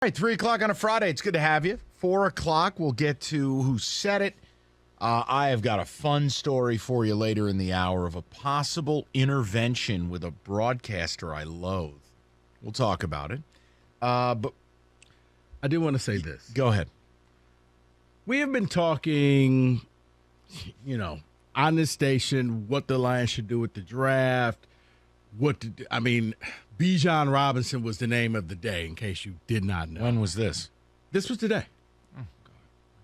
All right, 3 o'clock on a Friday. It's good to have you. 4 o'clock, we'll get to Who Said It. I have got a fun story for you later in the hour of a possible intervention with a broadcaster I loathe. We'll talk about it. But I do want to say this. Go ahead. We have been talking, on this station, what the Lions should do with the draft. Bijan Robinson was the name of the day, in case you did not know. When was this? This was today.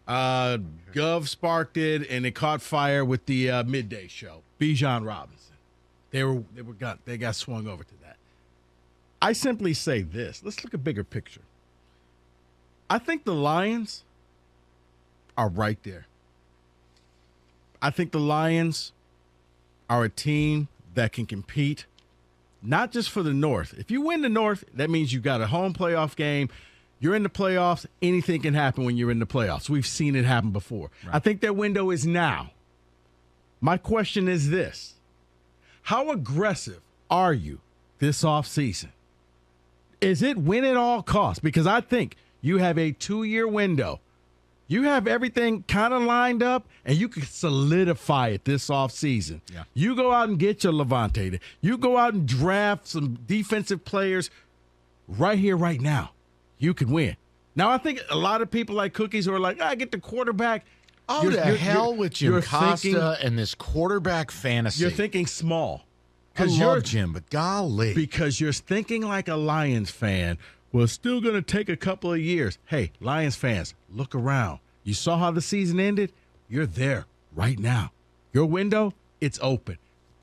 Gov sparked it, and it caught fire with the midday show. Bijan Robinson. They got swung over to that. I simply say this. Let's look at bigger picture. I think the Lions are right there. I think the Lions are a team that can compete, not just for the North. If you win the North, that means you got a home playoff game. You're in the playoffs. Anything can happen when you're in the playoffs. We've seen it happen before. Right. I think that window is now. My question is this. How aggressive are you this offseason? Is it win at all costs? Because I think you have a 2-year window. You have everything kind of lined up, and you can solidify it this offseason. Yeah. You go out and get your Levante. You go out and draft some defensive players right here, right now. You can win. Now, I think a lot of people like cookies who are like, get the quarterback. Oh, the hell with Jim Costa and this quarterback fantasy. You're thinking small. I love Jim, but golly. Because you're thinking like a Lions fan. Well, it's still going to take a couple of years. Hey, Lions fans, look around. You saw how the season ended? You're there right now. Your window, it's open.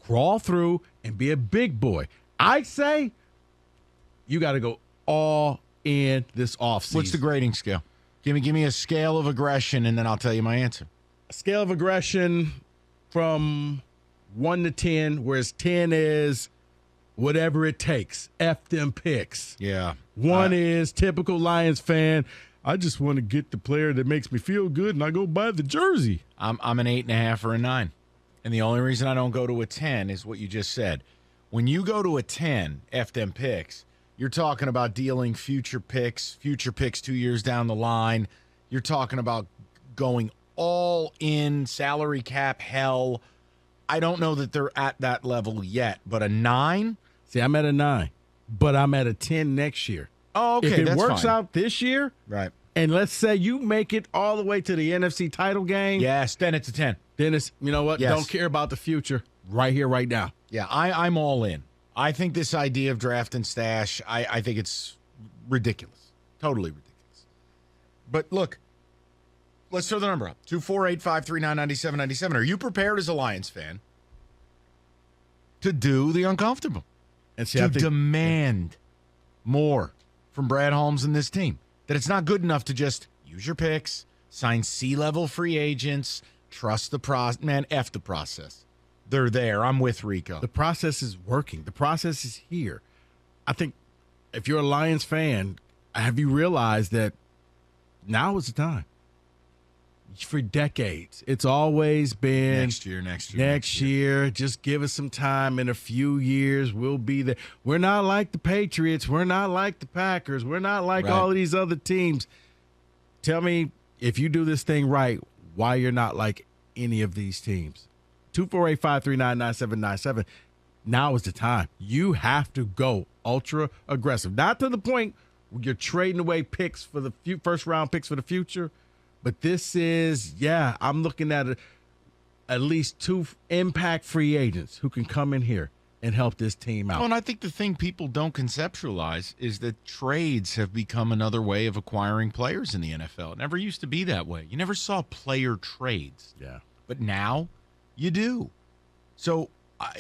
Crawl through and be a big boy. I say you got to go all in this offseason. What's the grading scale? Give me a scale of aggression, and then I'll tell you my answer. A scale of aggression from 1 to 10, whereas 10 is whatever it takes. F them picks. Yeah. 1 is typical Lions fan. I just want to get the player that makes me feel good, and I go buy the jersey. I'm an 8.5 or a 9. And the only reason I don't go to a 10 is what you just said. When you go to a 10, F them picks, you're talking about dealing future picks 2 years down the line. You're talking about going all in salary cap hell. I don't know that they're at that level yet, but a 9? See, I'm at a 9, but I'm at a 10 next year. Oh, okay, if it works out this year, right? And let's say you make it all the way to the NFC title game. Yes, then it's a 10. Then it's, you know what? Yes. Don't care about the future right here, right now. Yeah, I'm all in. I think this idea of draft and stash, I think it's ridiculous. Totally ridiculous. But look, let's throw the number up. 248-539-9797. Are you prepared as a Lions fan to do the uncomfortable? And see, to demand more from Brad Holmes and this team? That it's not good enough to just use your picks, sign C-level free agents, trust the process. Man, F the process. They're there. I'm with Rico. The process is working. The process is here. I think if you're a Lions fan, have you realized that now is the time? For decades, it's always been next year. Just give us some time. In a few years, we'll be there. We're not like the Patriots. We're not like the Packers. We're not like all of these other teams. Tell me, if you do this thing right, why you're not like any of these teams. 248-539-9797. Now is the time. You have to go ultra aggressive. Not to the point where you're trading away picks for the first-round picks for the future. But this is, I'm looking at at least 2 impact free agents who can come in here and help this team out. Well, and I think the thing people don't conceptualize is that trades have become another way of acquiring players in the NFL. It never used to be that way. You never saw player trades. Yeah. But now you do. So,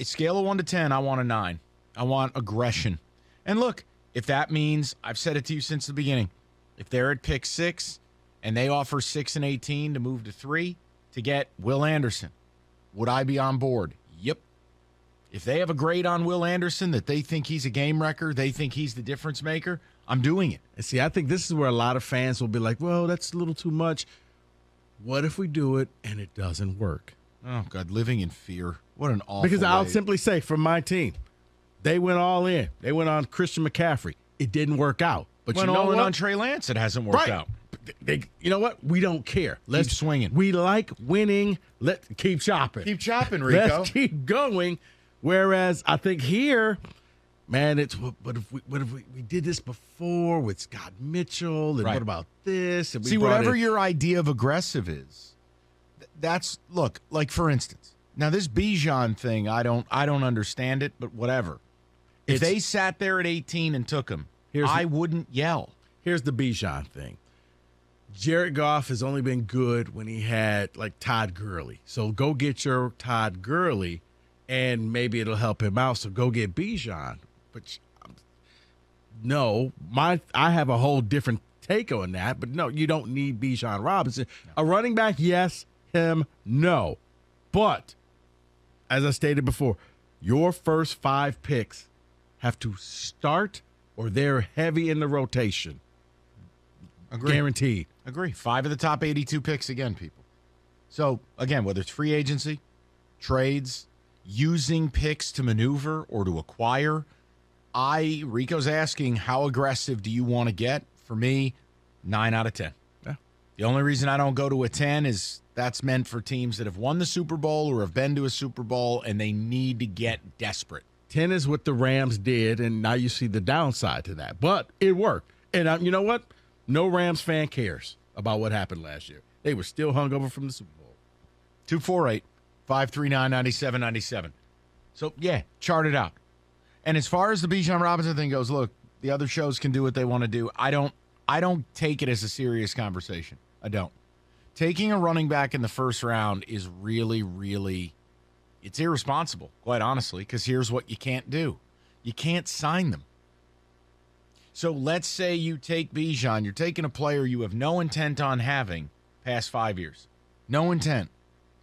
scale of 1 to 10, I want a 9. I want aggression. And look, if that means, I've said it to you since the beginning, if they're at pick 6, and they offer 6 and 18 to move to 3 to get Will Anderson, would I be on board? Yep. If they have a grade on Will Anderson that they think he's a game wrecker, they think he's the difference maker, I'm doing it. And see, I think this is where a lot of fans will be like, well, that's a little too much. What if we do it and it doesn't work? Oh, God, living in fear. What an awful Because I'll simply say, from my team, they went all in. They went on Christian McCaffrey. It didn't work out. But Went you know all in what? on Trey Lance. It hasn't worked out. You know what? We don't care. Let's keep swinging. We like winning. Let's keep chopping. Keep chopping, Rico. Let's keep going. Whereas I think here, man, it's what if we did this before with Scott Mitchell, and what about this? And we See, brought whatever in- your idea of aggressive is, that's look, like for instance, now this Bijan thing, I don't understand it, but whatever. If they sat there at 18 and took him, I wouldn't yell. Here's the Bijan thing. Jared Goff has only been good when he had like Todd Gurley. So go get your Todd Gurley, and maybe it'll help him out. So go get Bijan. But no, I have a whole different take on that. But no, you don't need Bijan Robinson. No. A running back, yes. Him, no. But as I stated before, your first 5 picks have to start or they're heavy in the rotation. Agree. Guaranteed. Agree. 5 of the top 82 picks again, people. So, again, whether it's free agency, trades, using picks to maneuver or to acquire, Rico's asking, how aggressive do you want to get? For me, 9 out of 10. Yeah. The only reason I don't go to a 10 is that's meant for teams that have won the Super Bowl or have been to a Super Bowl and they need to get desperate. 10 is what the Rams did, and now you see the downside to that. But it worked. And you know what? No Rams fan cares about what happened last year. They were still hungover from the Super Bowl. 248-539-9797. So, yeah, chart it out. And as far as the Bijan Robinson thing goes, look, the other shows can do what they want to do. I don't take it as a serious conversation. I don't. Taking a running back in the first round is really, really, it's irresponsible, quite honestly, because here's what you can't do. You can't sign them. So let's say you take Bijan. You're taking a player you have no intent on having past 5 years. No intent.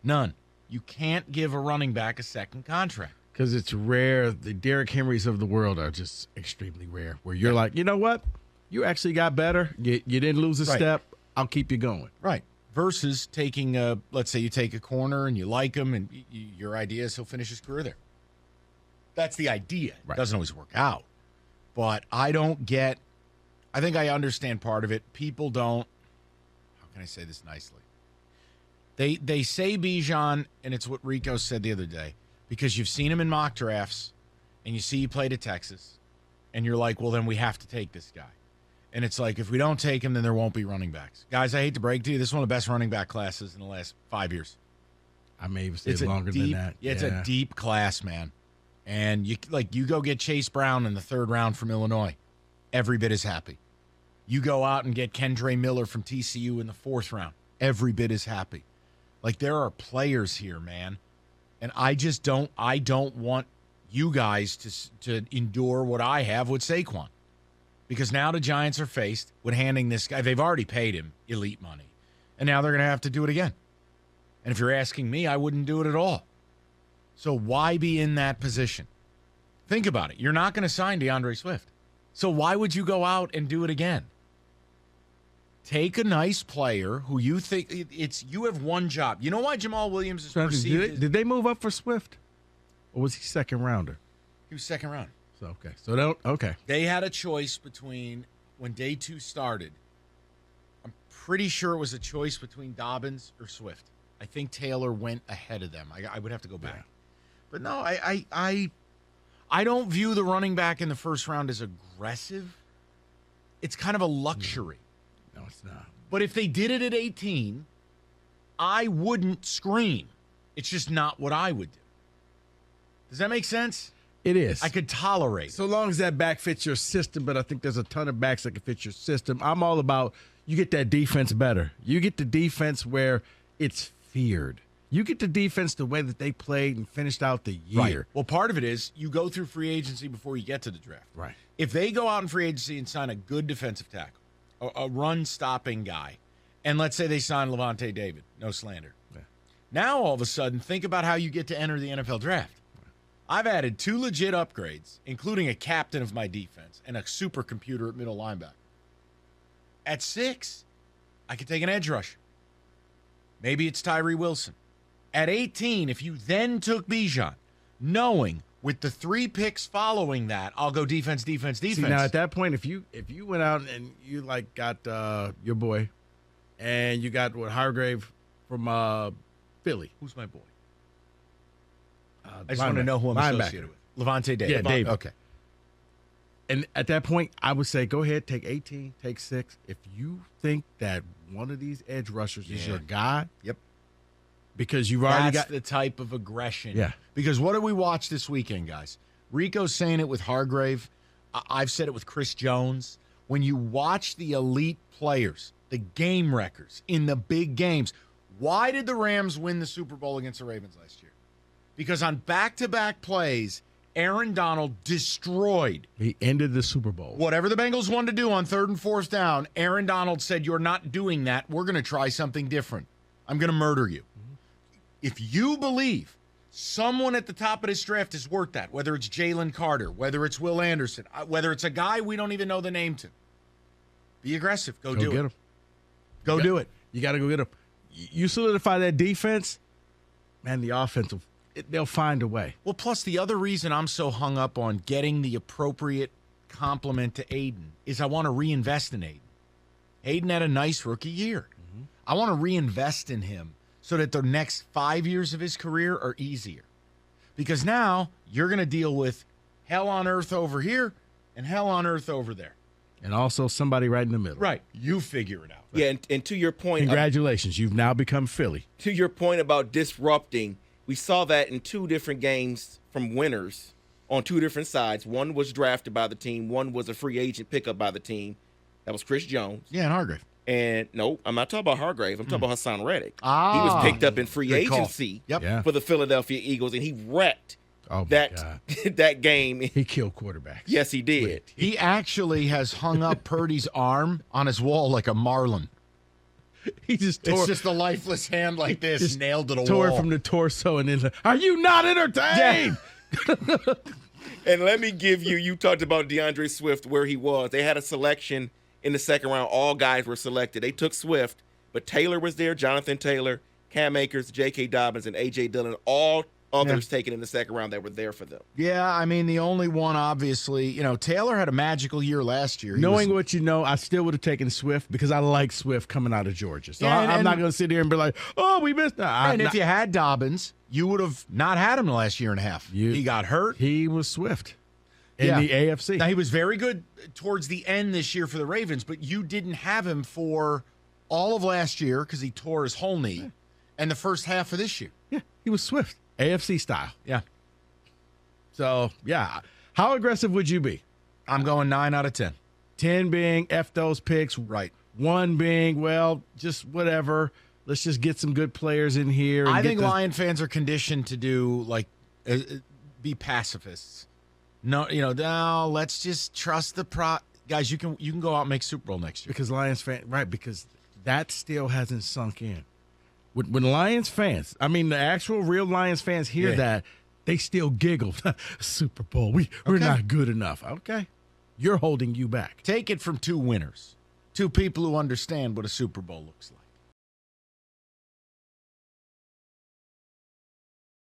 None. You can't give a running back a second contract. Because it's rare. The Derrick Henrys of the world are just extremely rare. Where you're like, you know what? You actually got better. You didn't lose a step. I'll keep you going. Right. Versus taking let's say you take a corner and you like him and your idea is he'll finish his career there. That's the idea. Right. It doesn't always work out. But I think I understand part of it. People don't, how can I say this nicely? They say Bijan, and it's what Rico said the other day, because you've seen him in mock drafts, and you see he played at Texas, and you're like, well, then we have to take this guy. And it's like, if we don't take him, then there won't be running backs. Guys, I hate to break to you, this is one of the best running back classes in the last 5 years. I may even say longer than that. Yeah, it's a deep class, man. And you go get Chase Brown in the 3rd round from Illinois. Every bit as happy. You go out and get Kendre Miller from TCU in the 4th round. Every bit as happy. Like, there are players here, man. And I don't want you guys to endure what I have with Saquon. Because now the Giants are faced with handing this guy, they've already paid him elite money. And now they're going to have to do it again. And if you're asking me, I wouldn't do it at all. So why be in that position? Think about it. You're not going to sign DeAndre Swift. So why would you go out and do it again? Take a nice player who you think you have one job. You know why Jamal Williams is perceived? Did they move up for Swift? Or was he 2nd rounder? He was 2nd round. So okay. They had a choice between when day 2 started. I'm pretty sure it was a choice between Dobbins or Swift. I think Taylor went ahead of them. I would have to go back. Yeah. But no, I don't view the running back in the 1st round as aggressive. It's kind of a luxury. No, it's not. But if they did it at 18, I wouldn't scream. It's just not what I would do. Does that make sense? It is. I could tolerate it. So long as that back fits your system, but I think there's a ton of backs that can fit your system. I'm all about you get that defense better. You get the defense where it's feared. You get the defense the way that they played and finished out the year. Right. Well, part of it is you go through free agency before you get to the draft. Right. If they go out in free agency and sign a good defensive tackle, a run-stopping guy, and let's say they sign Levante David, no slander. Yeah. Now, all of a sudden, think about how you get to enter the NFL draft. Right. I've added 2 legit upgrades, including a captain of my defense and a supercomputer at middle linebacker. At 6, I could take an edge rusher. Maybe it's Tyree Wilson. At 18, if you then took Bijan, knowing With the 3 picks following that, I'll go defense, defense, defense. See, now at that point, if you went out and you got your boy, and you got Hargrave from Philly. Who's my boy? I just want to know who I'm associated with. Levante David. Yeah, David. Okay. And at that point, I would say go ahead, take 18, take 6. If you think that one of these edge rushers is your guy, yep, because you've already That's got the type of aggression. Yeah. Because what did we watch this weekend, guys? Rico's saying it with Hargrave. I've said it with Chris Jones. When you watch the elite players, the game wreckers in the big games, why did the Rams win the Super Bowl against the Ravens last year? Because on back-to-back plays, Aaron Donald destroyed. He ended the Super Bowl. Whatever the Bengals wanted to do on 3rd and 4th down, Aaron Donald said, you're not doing that. We're going to try something different. I'm going to murder you. If you believe someone at the top of this draft is worth that, whether it's Jalen Carter, whether it's Will Anderson, whether it's a guy we don't even know the name to, be aggressive. Go do get it. him. Go do it. You got to go get him. You solidify that defense, man, the offense will they'll find a way. Well, plus the other reason I'm so hung up on getting the appropriate compliment to Aiden is I want to reinvest in Aiden. Aiden had a nice rookie year. Mm-hmm. I want to reinvest in him so that the next 5 years of his career are easier. Because now you're going to deal with hell on earth over here and hell on earth over there. And also somebody right in the middle. Right. You figure it out. Yeah, and to your point. Congratulations. You've now become Philly. To your point about disrupting, we saw that in 2 different games from winners on 2 different sides. One was drafted by the team. One was a free agent pickup by the team. That was Chris Jones. Yeah, and Hargrave. And no, I'm not talking about Hargrave. I'm talking about Hassan Reddick. He Ah. was picked up in free Good call. agency Yep. Yeah. for the Philadelphia Eagles, and he wrecked Oh, my that God. that game. He killed quarterbacks. Yes, he did. He actually has hung up Purdy's arm on his wall like a marlin. He just tore, It's just a lifeless hand like this, just nailed to the tore wall. it from the torso and then, are you not entertained? And let me give you talked about DeAndre Swift, where he was. They had a selection in the second round. All guys were selected. They took Swift, but Taylor was there, Jonathan Taylor, Cam Akers, J.K. Dobbins, and A.J. Dillon, all others taken in the second round that were there for them. Yeah, I mean, the only one, obviously, Taylor had a magical year last year. Knowing what you know, I still would have taken Swift because I like Swift coming out of Georgia. So Yeah, I'm not going to sit here and be like, oh, we missed that. And if you had Dobbins, you would have not had him the last year and a half. He got hurt. He was Swift in the AFC. Now, he was very good towards the end this year for the Ravens, but you didn't have him for all of last year because he tore his whole knee and the first half of this year. Yeah, he was Swift. AFC style. Yeah. So, yeah. How aggressive would you be? I'm going 9 out of 10. 10 being F those picks. Right. 1 being, well, just whatever. Let's just get some good players in here. I think Lion fans are conditioned to do, be pacifists. No, no, let's just trust the guys. You can go out and make Super Bowl next year. Because Lions fans, right, because that still hasn't sunk in. When Lions fans, I mean the actual real Lions fans hear that, they still giggle. Super Bowl, we're not good enough. Okay, you're holding you back. Take it from 2 winners, 2 people who understand what a Super Bowl looks like.